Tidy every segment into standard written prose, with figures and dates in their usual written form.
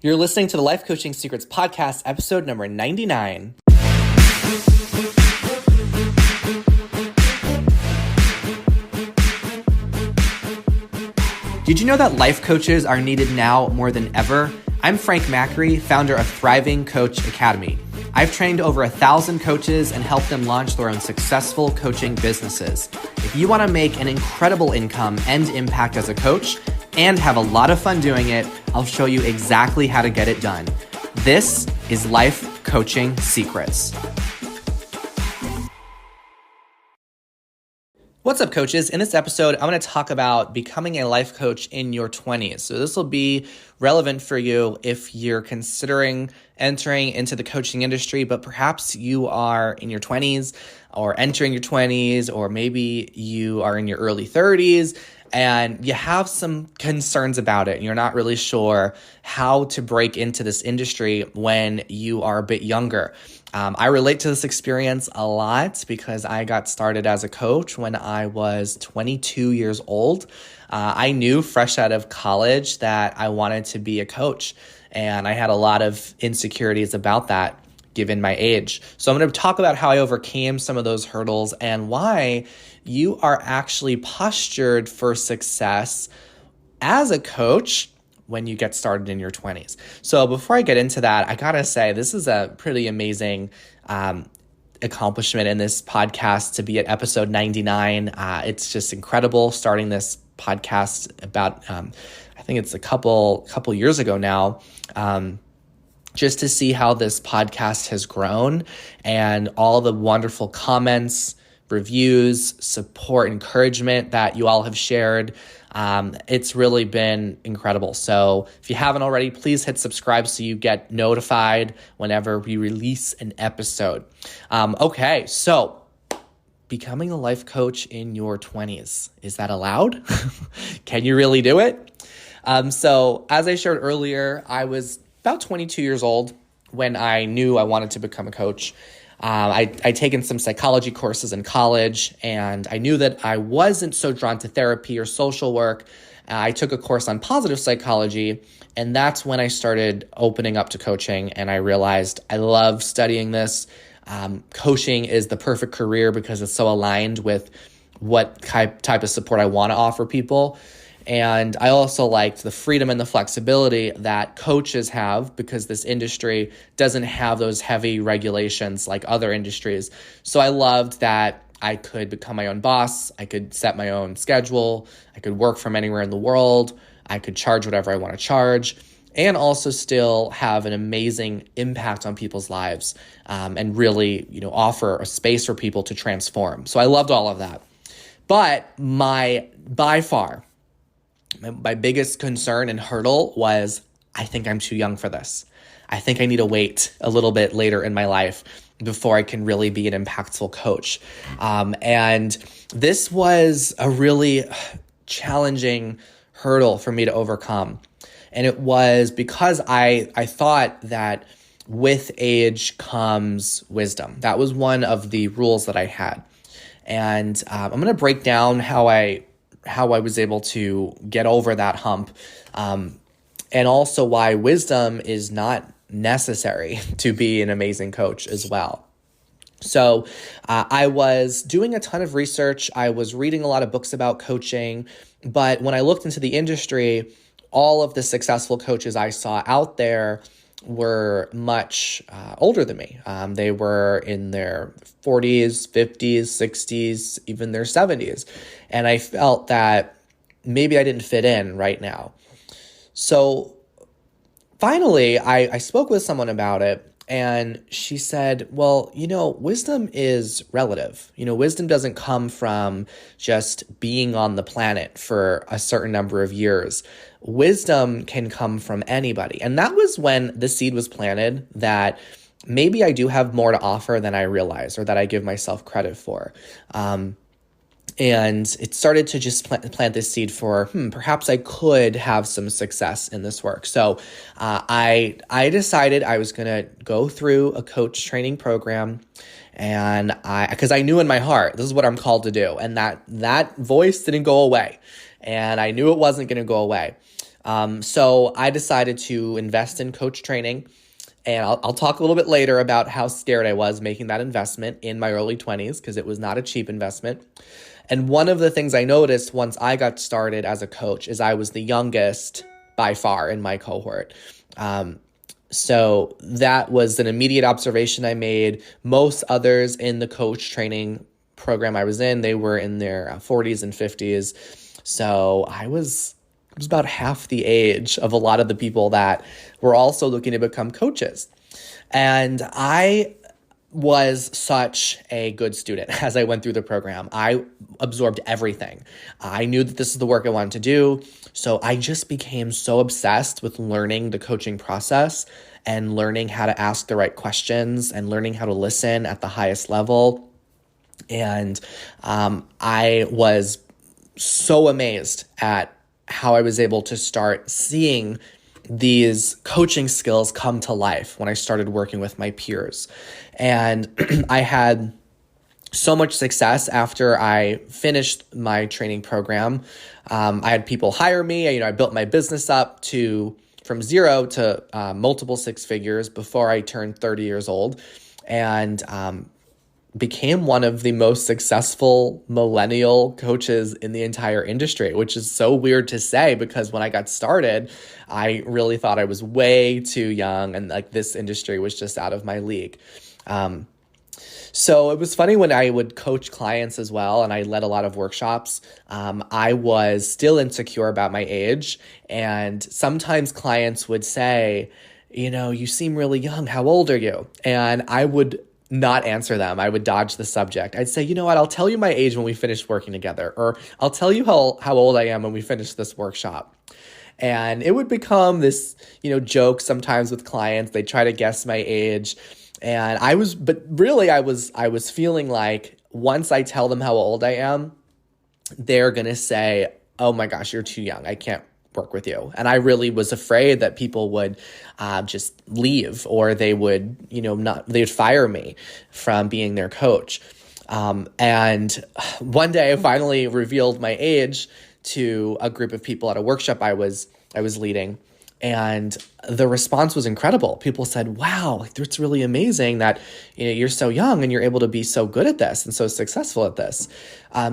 You're listening to the Life Coaching Secrets Podcast, episode number 99. Did you know that life coaches are needed now more than ever? I'm Frank Macri, founder of Thriving Coach Academy. I've trained over 1,000 coaches and helped them launch their own successful coaching businesses. If you want to make an incredible income and impact as a coach and have a lot of fun doing it, I'll show you exactly how to get it done. This is Life Coaching Secrets. What's up, coaches? In this episode, I'm going to talk about becoming a life coach in your 20s. So this will be relevant for you if you're considering entering into the coaching industry, but perhaps you are in your 20s or entering your 20s, or maybe you are in your early 30s and you have some concerns about it and you're not really sure how to break into this industry when you are a bit younger. I relate to this experience a lot because I got started as a coach when I was 22 years old. I knew fresh out of college that I wanted to be a coach, and I had a lot of insecurities about that given my age. So I'm going to talk about how I overcame some of those hurdles and why you are actually postured for success as a coach when you get started in your 20s. So before I get into that, I gotta say, this is a pretty amazing accomplishment in this podcast to be at episode 99. It's just incredible starting this podcast about, I think it's a couple years ago now, just to see how this podcast has grown and all the wonderful comments, reviews, support, encouragement that you all have shared. It's really been incredible. So if you haven't already, please hit subscribe so you get notified whenever we release an episode. Okay, so becoming a life coach in your 20s, is that allowed? Can you really do it? So as I shared earlier, I was about 22 years old when I knew I wanted to become a coach. I'd taken some psychology courses in college, and I knew that I wasn't so drawn to therapy or social work. I took a course on positive psychology, and that's when I started opening up to coaching, and I realized I love studying this. Coaching is the perfect career because it's so aligned with what type of support I want to offer people. And I also liked the freedom and the flexibility that coaches have because this industry doesn't have those heavy regulations like other industries. So I loved that I could become my own boss. I could set my own schedule. I could work from anywhere in the world. I could charge whatever I want to charge, and also still have an amazing impact on people's lives, and really, offer a space for people to transform. So I loved all of that. But by far, my biggest concern and hurdle was, I think I'm too young for this. I think I need to wait a little bit later in my life before I can really be an impactful coach. And this was a really challenging hurdle for me to overcome. And it was because I thought that with age comes wisdom. That was one of the rules that I had. And I'm going to break down how I was able to get over that hump, and also why wisdom is not necessary to be an amazing coach as well. So I was doing a ton of research. I was reading a lot of books about coaching, but when I looked into the industry, all of the successful coaches I saw out there were much older than me. They were in their 40s, 50s, 60s, even their 70s. And I felt that maybe I didn't fit in right now. So finally, I spoke with someone about it, and she said, well, wisdom is relative. Wisdom doesn't come from just being on the planet for a certain number of years. Wisdom can come from anybody. And that was when the seed was planted that maybe I do have more to offer than I realize or that I give myself credit for. And it started to just plant this seed for, perhaps I could have some success in this work. So I decided I was going to go through a coach training program, and because I knew in my heart, this is what I'm called to do. And that voice didn't go away, and I knew it wasn't going to go away. So I decided to invest in coach training. And I'll talk a little bit later about how scared I was making that investment in my early 20s because it was not a cheap investment. And one of the things I noticed once I got started as a coach is I was the youngest by far in my cohort. So that was an immediate observation I made. Most others in the coach training program I was in, they were in their 40s and 50s. So I was about half the age of a lot of the people that were also looking to become coaches. And I was such a good student as I went through the program. I absorbed everything. I knew that this is the work I wanted to do. So I just became so obsessed with learning the coaching process and learning how to ask the right questions and learning how to listen at the highest level. And I was so amazed at how I was able to start seeing these coaching skills come to life when I started working with my peers. And I had so much success after I finished my training program. I had people hire me. I built my business up from zero to multiple six figures before I turned 30 years old, and became one of the most successful millennial coaches in the entire industry, which is so weird to say because when I got started, I really thought I was way too young and like this industry was just out of my league. So it was funny when I would coach clients as well, and I led a lot of workshops. I was still insecure about my age, and sometimes clients would say, you seem really young. How old are you? And I would not answer them. I would dodge the subject. I'd say, you know what, I'll tell you my age when we finish working together, or I'll tell you how old I am when we finish this workshop. And it would become this, joke sometimes with clients. They try to guess my age. And I was feeling like once I tell them how old I am, they're going to say, oh my gosh, you're too young. I can't work with you. And I really was afraid that people would just leave, or they would, they'd fire me from being their coach. And one day I finally revealed my age to a group of people at a workshop I was leading. And the response was incredible. People said, wow, it's really amazing that you're so young and you're able to be so good at this and so successful at this.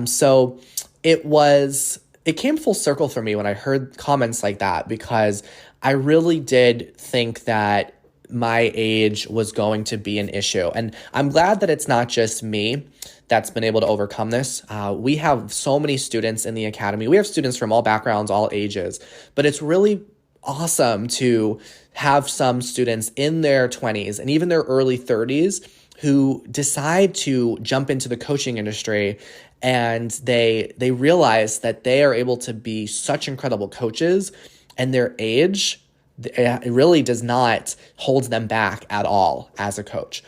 So it came full circle for me when I heard comments like that, because I really did think that my age was going to be an issue. And I'm glad that it's not just me that's been able to overcome this. We have so many students in the academy. We have students from all backgrounds, all ages, but it's really awesome to have some students in their 20s and even their early 30s who decide to jump into the coaching industry, and they realize that they are able to be such incredible coaches, and their age, it really does not hold them back at all as a coach.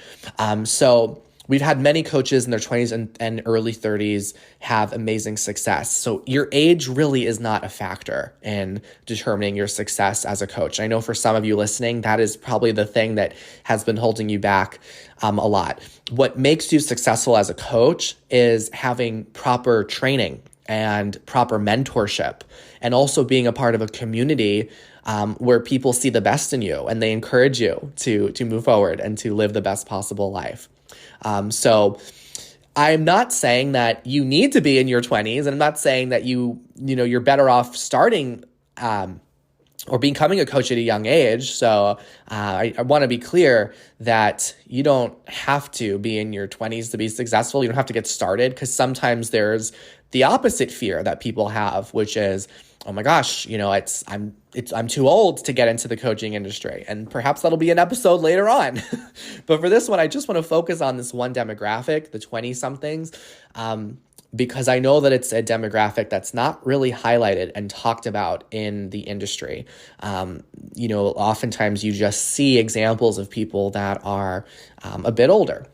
So we've had many coaches in their 20s and early 30s have amazing success. So your age really is not a factor in determining your success as a coach. I know for some of you listening, that is probably the thing that has been holding you back a lot. What makes you successful as a coach is having proper training and proper mentorship, and also being a part of a community where people see the best in you and they encourage you to move forward and to live the best possible life. So I'm not saying that you need to be in your 20s, and I'm not saying that you're better off starting or becoming a coach at a young age. So I want to be clear that you don't have to be in your 20s to be successful. You don't have to get started, because sometimes there's the opposite fear that people have, which is, oh my gosh, I'm too old to get into the coaching industry. And perhaps that'll be an episode later on. But for this one, I just want to focus on this one demographic, the 20-somethings, because I know that it's a demographic that's not really highlighted and talked about in the industry. Oftentimes you just see examples of people that are a bit older.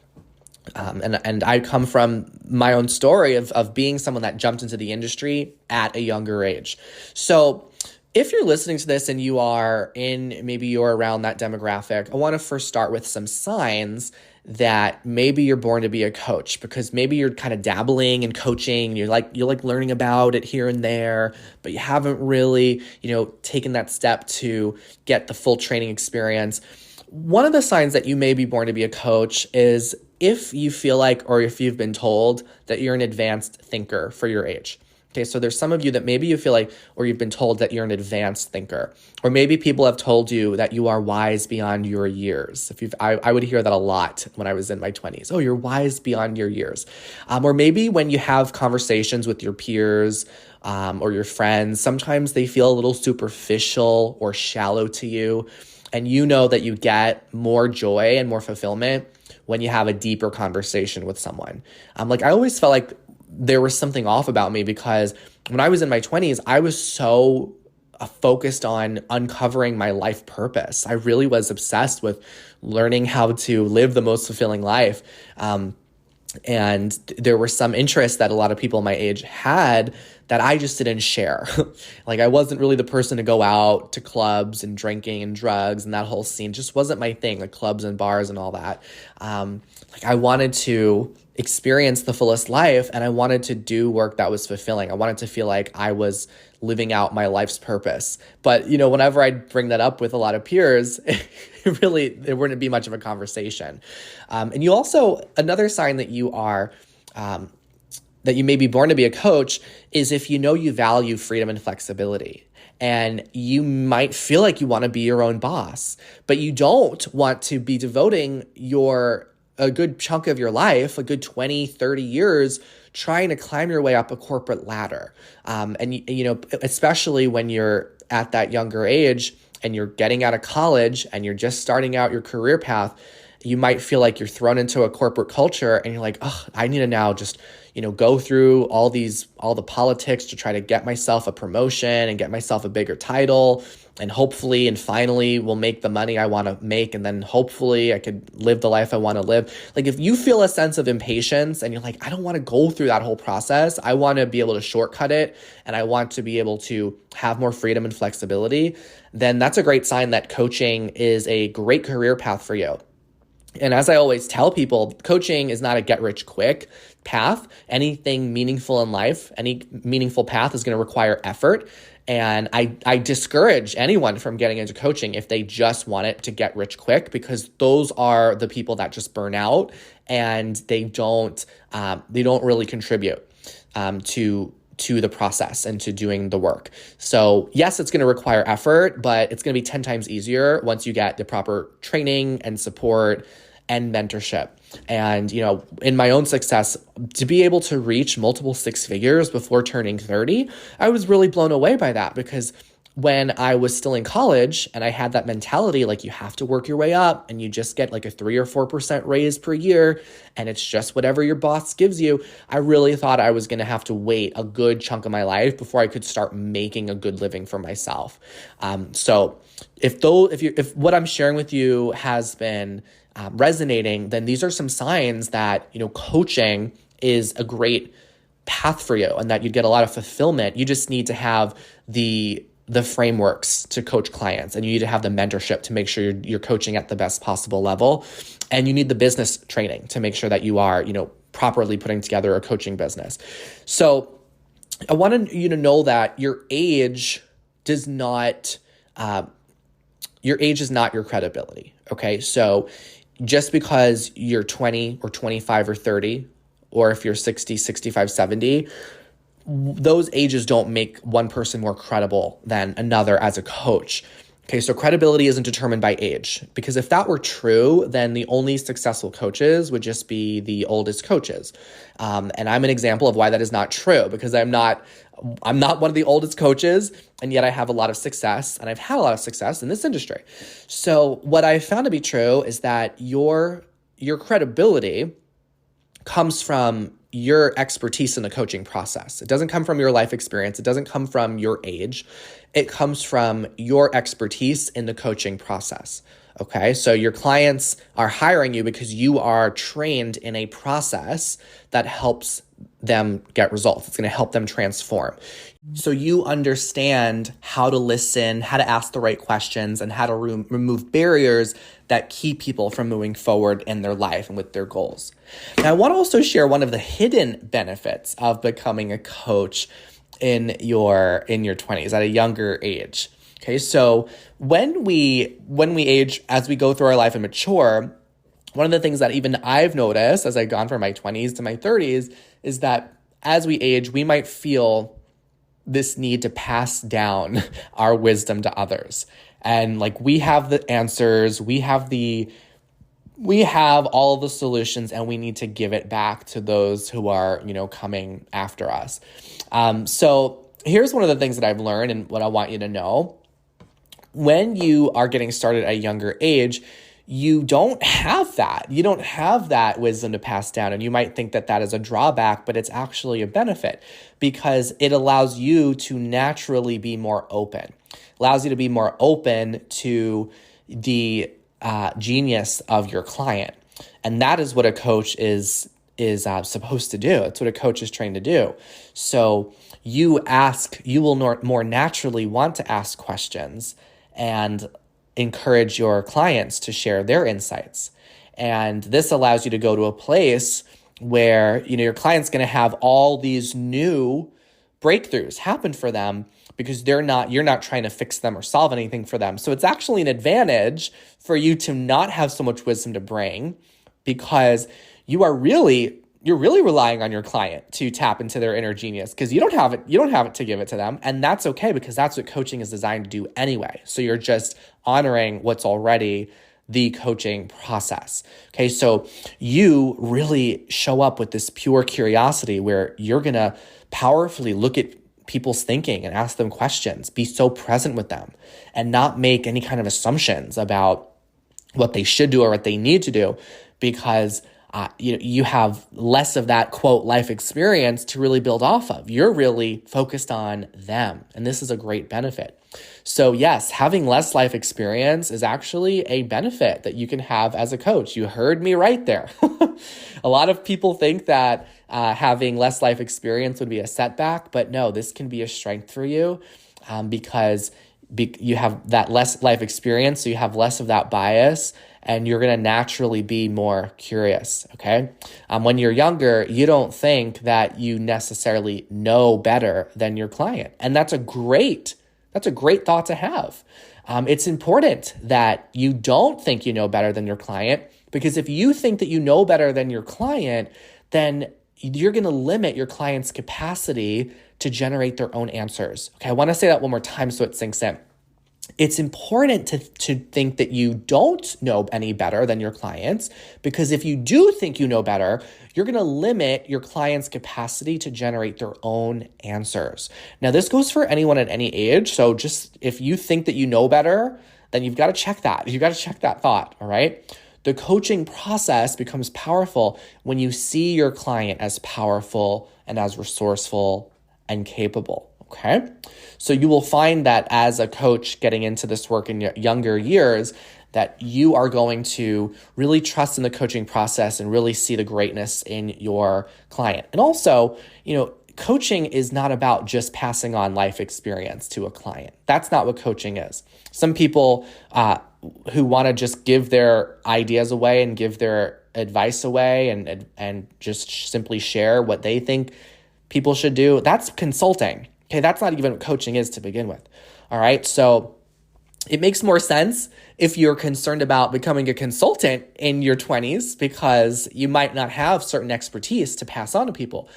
And I come from my own story of being someone that jumped into the industry at a younger age. So If you're listening to this and maybe you're around that demographic, I want to first start with some signs that maybe you're born to be a coach, because maybe you're kind of dabbling in coaching, you're like learning about it here and there, but you haven't really, taken that step to get the full training experience. One of the signs that you may be born to be a coach is if you feel like, or if you've been told that you're an advanced thinker for your age. Okay, so there's some of you that maybe you feel like, or you've been told that you're an advanced thinker, or maybe people have told you that you are wise beyond your years. I would hear that a lot when I was in my 20s. Oh, you're wise beyond your years. Or maybe when you have conversations with your peers or your friends, sometimes they feel a little superficial or shallow to you, and you know that you get more joy and more fulfillment when you have a deeper conversation with someone. I always felt like there was something off about me, because when I was in my 20s, I was so focused on uncovering my life purpose. I really was obsessed with learning how to live the most fulfilling life. And there were some interests that a lot of people my age had that I just didn't share. I wasn't really the person to go out to clubs and drinking and drugs, and that whole scene just wasn't my thing, like clubs and bars and all that. I wanted to experience the fullest life, and I wanted to do work that was fulfilling. I wanted to feel like I was living out my life's purpose. But, whenever I bring that up with a lot of peers, there wouldn't be much of a conversation. And you also, another sign that you are, that you may be born to be a coach is if you value freedom and flexibility. And you might feel like you want to be your own boss, but you don't want to be devoting a good chunk of your life, a good 20, 30 years, trying to climb your way up a corporate ladder. And especially when you're at that younger age and you're getting out of college and you're just starting out your career path, you might feel like you're thrown into a corporate culture and you're like, oh, I need to now just, go through all the politics to try to get myself a promotion and get myself a bigger title. And hopefully and finally will make the money I want to make. And then hopefully I could live the life I want to live. If you feel a sense of impatience and you're like, I don't want to go through that whole process, I want to be able to shortcut it, and I want to be able to have more freedom and flexibility, then that's a great sign that coaching is a great career path for you. And as I always tell people, coaching is not a get-rich-quick path. Anything meaningful in life, any meaningful path is going to require effort. And I discourage anyone from getting into coaching if they just want it to get rich quick, because those are the people that just burn out and they don't really contribute to the process and to doing the work. So yes, it's going to require effort, but it's going to be 10 times easier once you get the proper training and support and mentorship. And, in my own success, to be able to reach multiple six figures before turning 30, I was really blown away by that, because when I was still in college and I had that mentality, like you have to work your way up and you just get like a 3 or 4% raise per year and it's just whatever your boss gives you, I really thought I was going to have to wait a good chunk of my life before I could start making a good living for myself. So if what I'm sharing with you has been resonating, then these are some signs that, coaching is a great path for you and that you'd get a lot of fulfillment. You just need to have the frameworks to coach clients, and you need to have the mentorship to make sure you're coaching at the best possible level. And you need the business training to make sure that you are, properly putting together a coaching business. So I wanted you to know that your age is not your credibility. Okay. So just because you're 20 or 25 or 30, or if you're 60, 65, 70, those ages don't make one person more credible than another as a coach. Okay, so credibility isn't determined by age, because if that were true, then the only successful coaches would just be the oldest coaches. And I'm an example of why that is not true, because I'm not one of the oldest coaches, and yet I have a lot of success, and I've had a lot of success in this industry. So what I found to be true is that your credibility comes from your expertise in the coaching process. It doesn't come from your life experience. It doesn't come from your age. It comes from your expertise in the coaching process. Okay, so your clients are hiring you because you are trained in a process that helps them get results. It's going to help them transform. So you understand how to listen, how to ask the right questions, and how to remove barriers that keep people from moving forward in their life and with their goals. Now, I want to also share one of the hidden benefits of becoming a coach in your 20s at a younger age. Okay, so when we age, as we go through our life and mature, one of the things that even I've noticed as I've gone from my 20s to my 30s is that as we age, we might feel this need to pass down our wisdom to others. And like we have the answers, we have all of the solutions, and we need to give it back to those who are, coming after us. So here's one of the things that I've learned and what I want you to know. When you are getting started at a younger age, you don't have that. You don't have that wisdom to pass down. And you might think that that is a drawback, but it's actually a benefit because it allows you to naturally be more open. Allows you to be more open to the genius of your client. And that is what a coach is supposed to do. It's what a coach is trained to do. So you will more naturally want to ask questions and encourage your clients to share their insights. And this allows you to go to a place where, your client's going to have all these new breakthroughs happen for them because you're not trying to fix them or solve anything for them. So it's actually an advantage for you to not have so much wisdom to bring because you're really relying on your client to tap into their inner genius because you don't have it to give it to them. And that's okay because that's what coaching is designed to do anyway. So you're just honoring what's already the coaching process. Okay, so you really show up with this pure curiosity where you're going to powerfully look at people's thinking and ask them questions, be so present with them and not make any kind of assumptions about what they should do or what they need to do because you have less of that, quote, life experience to really build off of. You're really focused on them. And this is a great benefit. So yes, having less life experience is actually a benefit that you can have as a coach. You heard me right there. A lot of people think that having less life experience would be a setback, but no, this can be a strength for you because you have that less life experience, so you have less of that bias, and you're going to naturally be more curious, okay? When you're younger, you don't think that you necessarily know better than your client, and that's a great thought to have. It's important that you don't think you know better than your client, because if you think that you know better than your client, then you're going to limit your client's capacity to generate their own answers. Okay, I want to say that one more time so it sinks in. It's important to think that you don't know any better than your clients, because if you do think you know better, you're going to limit your client's capacity to generate their own answers. Now, this goes for anyone at any age. So just if you think that you know better, then you've got to check that. You've got to check that thought, all right? The coaching process becomes powerful when you see your client as powerful and as resourceful and capable. Okay, so you will find that as a coach getting into this work in your younger years, that you are going to really trust in the coaching process and really see the greatness in your client. And also, coaching is not about just passing on life experience to a client. That's not what coaching is. Some people who want to just give their ideas away and give their advice away and just simply share what they think people should do, that's consulting. Okay, that's not even what coaching is to begin with. All right, so it makes more sense if you're concerned about becoming a consultant in your 20s because you might not have certain expertise to pass on to people.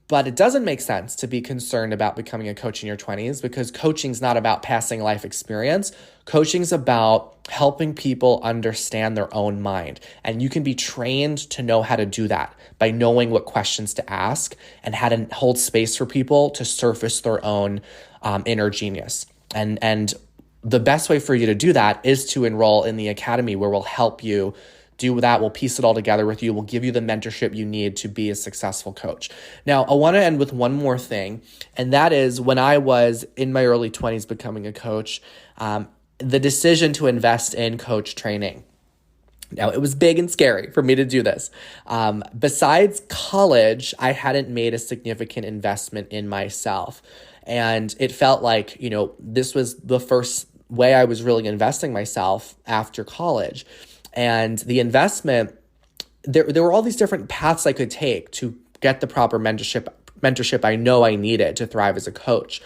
But it doesn't make sense to be concerned about becoming a coach in your 20s because coaching's not about passing life experience. Coaching's about helping people understand their own mind. And you can be trained to know how to do that by knowing what questions to ask and how to hold space for people to surface their own inner genius. And the best way for you to do that is to enroll in the academy, where we'll help you do that. We'll piece it all together with you. We'll give you the mentorship you need to be a successful coach. Now, I want to end with one more thing, and that is when I was in my early 20s becoming a coach, the decision to invest in coach training. Now, it was big and scary for me to do this. Besides college, I hadn't made a significant investment in myself. And it felt like, this was the first way I was really investing myself after college. And the investment, there were all these different paths I could take to get the proper mentorship I know I needed to thrive as a coach.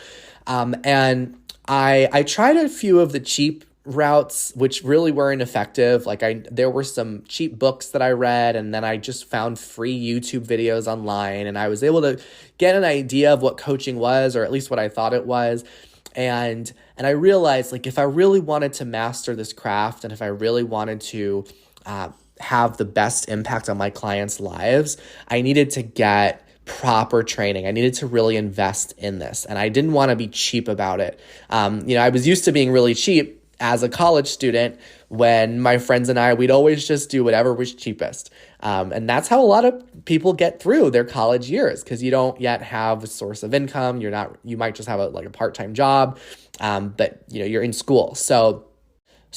And I tried a few of the cheap routes, which really weren't effective. There were some cheap books that I read, and then I just found free YouTube videos online, and I was able to get an idea of what coaching was, or at least what I thought it was. And I realized, if I really wanted to master this craft, and if I really wanted to have the best impact on my clients' lives, I needed to get proper training. I needed to really invest in this, and I didn't want to be cheap about it. I was used to being really cheap as a college student when my friends and we'd always just do whatever was cheapest. And that's how a lot of people get through their college years, because you don't yet have a source of income. You might just have a part-time job, but you're in school. So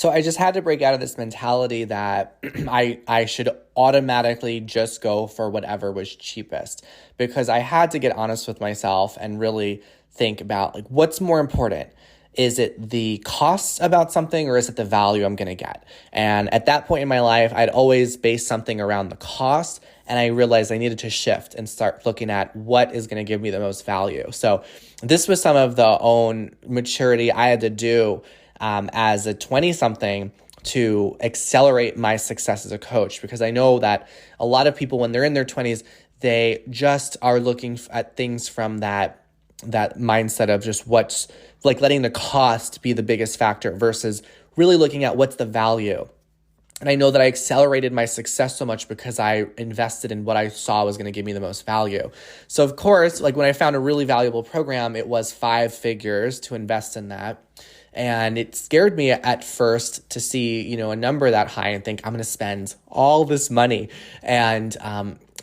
I just had to break out of this mentality that I should automatically just go for whatever was cheapest, because I had to get honest with myself and really think about what's more important. Is it the cost about something, or is it the value I'm going to get? And at that point in my life, I'd always based something around the cost, and I realized I needed to shift and start looking at what is going to give me the most value. So this was some of the own maturity I had to do as a 20-something to accelerate my success as a coach, because I know that a lot of people, when they're in their 20s, they just are looking at things from that mindset of just what's letting the cost be the biggest factor versus really looking at what's the value. And I know that I accelerated my success so much because I invested in what I saw was going to give me the most value. So of course, when I found a really valuable program, it was 5 figures to invest in that. And it scared me at first to see, a number that high and think I'm going to spend all this money. And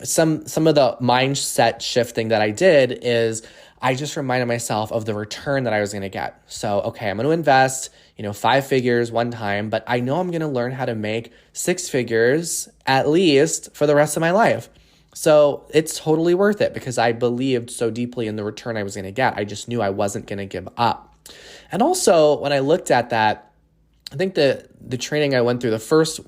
some of the mindset shifting that I did is I just reminded myself of the return that I was going to get. So, okay, I'm going to invest, 5 figures one time, but I know I'm going to learn how to make 6 figures at least for the rest of my life. So it's totally worth it because I believed so deeply in the return I was going to get. I just knew I wasn't going to give up. And also, when I looked at that, I think the training I went through, the first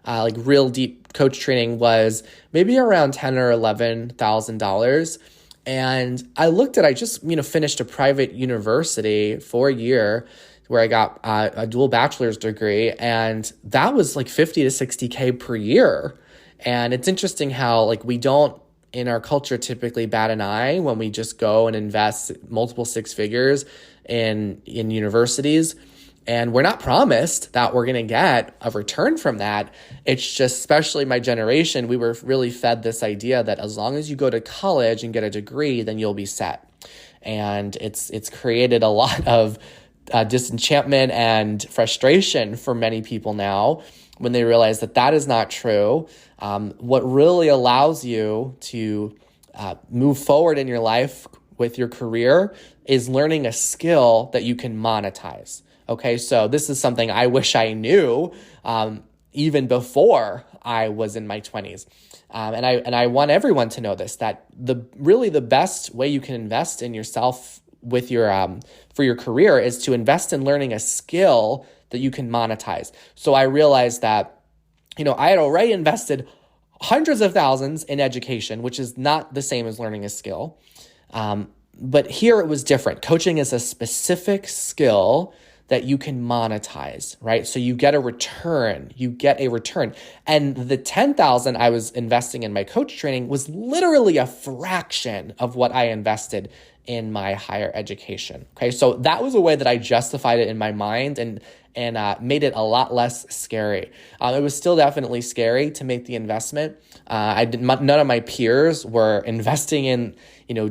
real deep coach training was maybe around $10,000 or $11,000. And I just, finished a private university for a year where I got a dual bachelor's degree, and that was $50 to $60K per year. And it's interesting how we don't in our culture typically bat an eye when we just go and invest multiple 6 figures in universities. And we're not promised that we're going to get a return from that. It's just, especially my generation, we were really fed this idea that as long as you go to college and get a degree, then you'll be set. And it's created a lot of disenchantment and frustration for many people now when they realize that is not true. What really allows you to move forward in your life with your career is learning a skill that you can monetize. Okay, so this is something I wish I knew even before I was in my 20s. And I want everyone to know this, that the best way you can invest in yourself with your for your career is to invest in learning a skill that you can monetize. So I realized that, I had already invested hundreds of thousands in education, which is not the same as learning a skill. But here it was different. Coaching is a specific skill that you can monetize, right? So you get a return. And the 10,000 I was investing in my coach training was literally a fraction of what I invested in my higher education. Okay, so that was a way that I justified it in my mind and made it a lot less scary. It was still definitely scary to make the investment. None of my peers were investing in,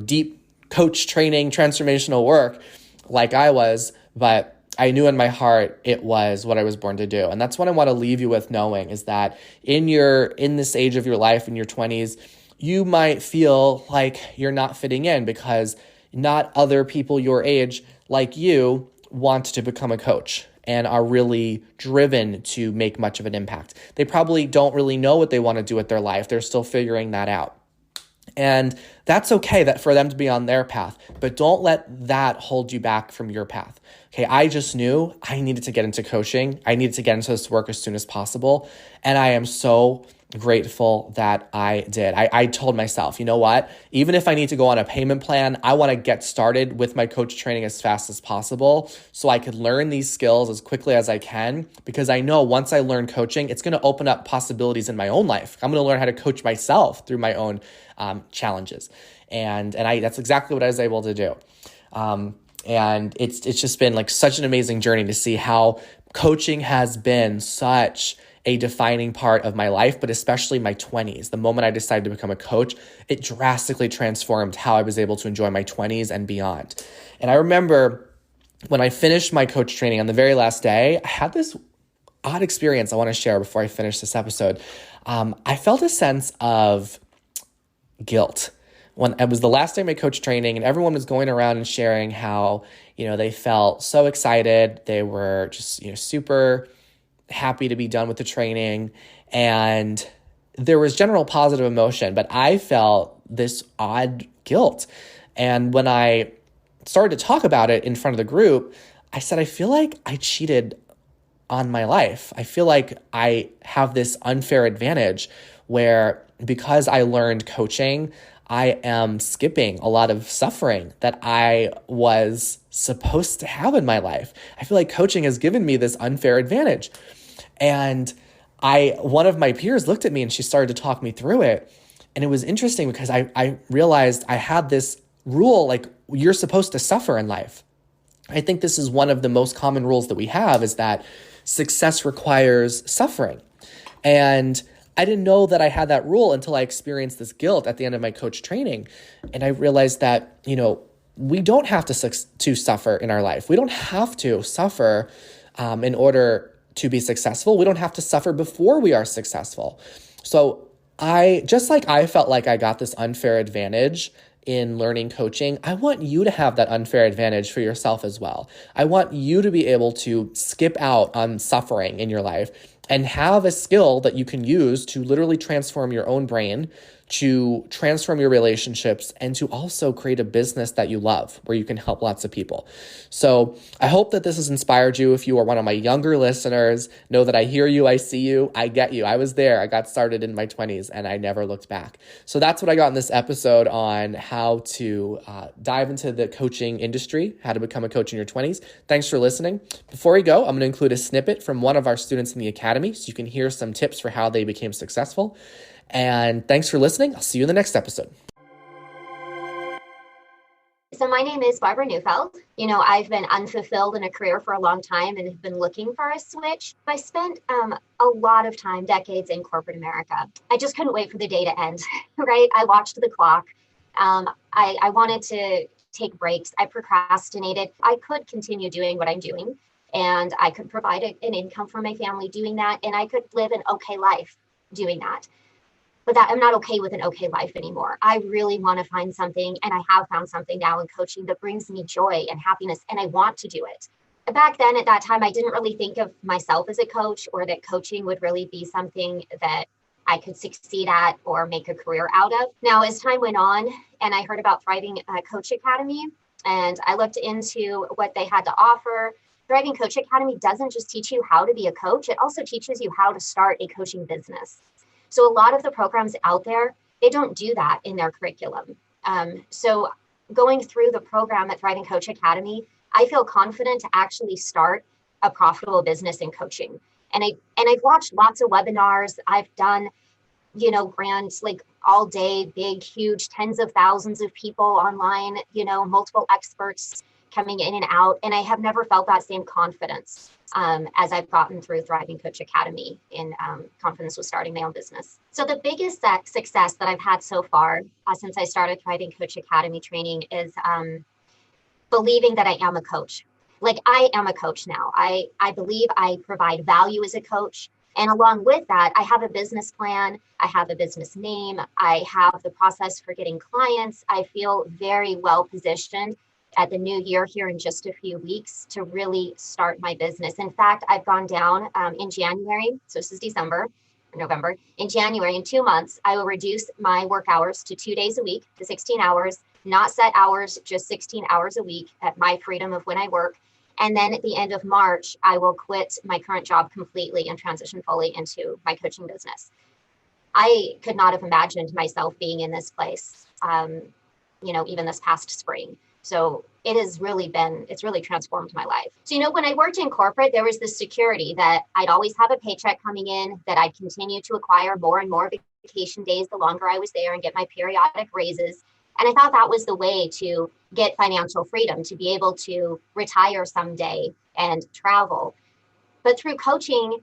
deep coach training, transformational work like I was, but I knew in my heart it was what I was born to do. And that's what I want to leave you with knowing is that in this age of your life, in your 20s, you might feel like you're not fitting in because not other people your age like you want to become a coach and are really driven to make much of an impact. They probably don't really know what they want to do with their life. They're still figuring that out. And that's okay that for them to be on their path, but don't let that hold you back from your path. Okay, I just knew I needed to get into coaching. I needed to get into this work as soon as possible. And I am so grateful that I did. I told myself, you know what? Even if I need to go on a payment plan, I want to get started with my coach training as fast as possible so I could learn these skills as quickly as I can, because I know once I learn coaching, it's going to open up possibilities in my own life. I'm going to learn how to coach myself through my own challenges. And that's exactly what I was able to do. And it's just been like such an amazing journey to see how coaching has been such a defining part of my life, but especially my 20s. The moment I decided to become a coach, it drastically transformed how I was able to enjoy my 20s and beyond. And I remember when I finished my coach training on the very last day, I had this odd experience I want to share before I finish this episode. I felt a sense of guilt when it was the last day of my coach training, and everyone was going around and sharing how, they felt so excited. They were just, super happy to be done with the training. And there was general positive emotion, but I felt this odd guilt. And when I started to talk about it in front of the group, I said, I feel like I cheated on my life. I feel like I have this unfair advantage where, because I learned coaching, I am skipping a lot of suffering that I was supposed to have in my life. I feel like coaching has given me this unfair advantage. And one of my peers looked at me and she started to talk me through it. And it was interesting because I realized I had this rule, like, you're supposed to suffer in life. I think this is one of the most common rules that we have, is that success requires suffering. And I didn't know that I had that rule until I experienced this guilt at the end of my coach training. And I realized that, we don't have to suffer in our life. We don't have to suffer in order to be successful. We don't have to suffer before we are successful. So I felt like I got this unfair advantage in learning coaching, I want you to have that unfair advantage for yourself as well. I want you to be able to skip out on suffering in your life and have a skill that you can use to literally transform your own brain, to transform your relationships, and to also create a business that you love where you can help lots of people. So I hope that this has inspired you. If you are one of my younger listeners, know that I hear you, I see you, I get you. I was there. I got started in my 20s and I never looked back. So that's what I got in this episode on how to dive into the coaching industry, how to become a coach in your 20s. Thanks for listening. Before we go, I'm going to include a snippet from one of our students in the academy so you can hear some tips for how they became successful. And thanks for listening. I'll see you in the next episode. So my name is Barbara Neufeld. I've been unfulfilled in a career for a long time and have been looking for a switch. I spent a lot of time, decades in corporate America. I just couldn't wait for the day to end, right? I watched the clock. I wanted to take breaks. I procrastinated. I could continue doing what I'm doing, and I could provide an income for my family doing that, and I could live an okay life doing that. But I'm not okay with an okay life anymore. I really want to find something, and I have found something now in coaching that brings me joy and happiness, and I want to do it. Back then, at that time, I didn't really think of myself as a coach, or that coaching would really be something that I could succeed at or make a career out of. Now, as time went on and I heard about Thriving Coach Academy, and I looked into what they had to offer, Thriving Coach Academy doesn't just teach you how to be a coach, it also teaches you how to start a coaching business. So a lot of the programs out there, they don't do that in their curriculum. So going through the program at Thriving Coach Academy, I feel confident to actually start a profitable business in coaching. And I've watched lots of webinars. I've done, grants, like all day, big, huge, tens of thousands of people online, multiple experts coming in and out. And I have never felt that same confidence as I've gotten through Thriving Coach Academy in confidence with starting my own business. So the biggest success that I've had so far since I started Thriving Coach Academy training is believing that I am a coach. Like, I am a coach now. I believe I provide value as a coach. And along with that, I have a business plan. I have a business name. I have the process for getting clients. I feel very well positioned at the new year here in just a few weeks to really start my business. In fact, I've gone down in January, so this is December, November. In January, in 2 months, I will reduce my work hours to 2 days a week to 16 hours, not set hours, just 16 hours a week at my freedom of when I work. And then at the end of March, I will quit my current job completely and transition fully into my coaching business. I could not have imagined myself being in this place, even this past spring. So it's really transformed my life. So, when I worked in corporate, there was this security that I'd always have a paycheck coming in, that I'd continue to acquire more and more vacation days the longer I was there and get my periodic raises. And I thought that was the way to get financial freedom, to be able to retire someday and travel. But through coaching,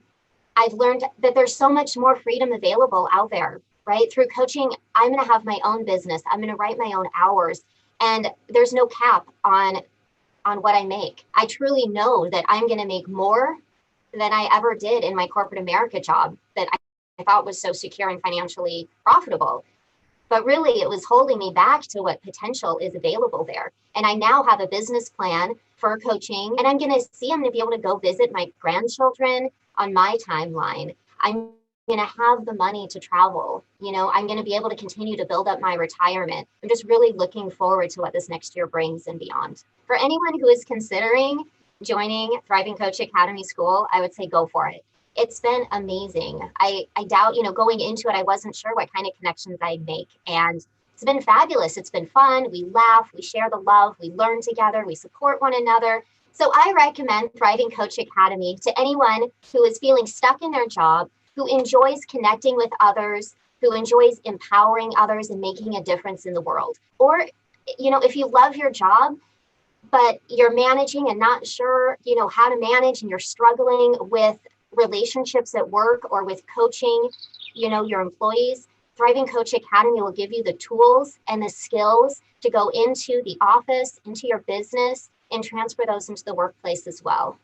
I've learned that there's so much more freedom available out there, right? Through coaching, I'm going to have my own business. I'm going to write my own hours. And there's no cap on what I make. I truly know that I'm going to make more than I ever did in my corporate America job that I thought was so secure and financially profitable. But really, it was holding me back to what potential is available there. And I now have a business plan for coaching, and I'm going to be able to go visit my grandchildren on my timeline. I'm going to have the money to travel. I'm going to be able to continue to build up my retirement. I'm just really looking forward to what this next year brings and beyond. For anyone who is considering joining Thriving Coach Academy School, I would say go for it. It's been amazing. I doubt, going into it, I wasn't sure what kind of connections I'd make. And it's been fabulous. It's been fun. We laugh, we share the love, we learn together, we support one another. So I recommend Thriving Coach Academy to anyone who is feeling stuck in their job, who enjoys connecting with others, who enjoys empowering others and making a difference in the world. Or, if you love your job, but you're managing and not sure, how to manage, and you're struggling with relationships at work or with coaching, your employees, Thriving Coach Academy will give you the tools and the skills to go into the office, into your business, and transfer those into the workplace as well.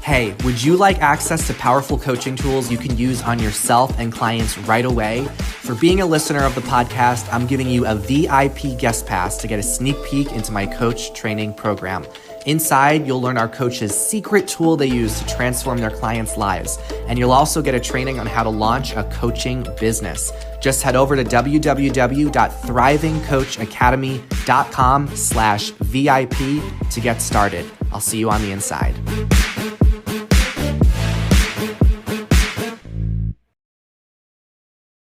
Hey, would you like access to powerful coaching tools you can use on yourself and clients right away? For being a listener of the podcast, I'm giving you a VIP guest pass to get a sneak peek into my coach training program. Inside, you'll learn our coaches' secret tool they use to transform their clients' lives. And you'll also get a training on how to launch a coaching business. Just head over to www.thrivingcoachacademy.com/VIP to get started. I'll see you on the inside.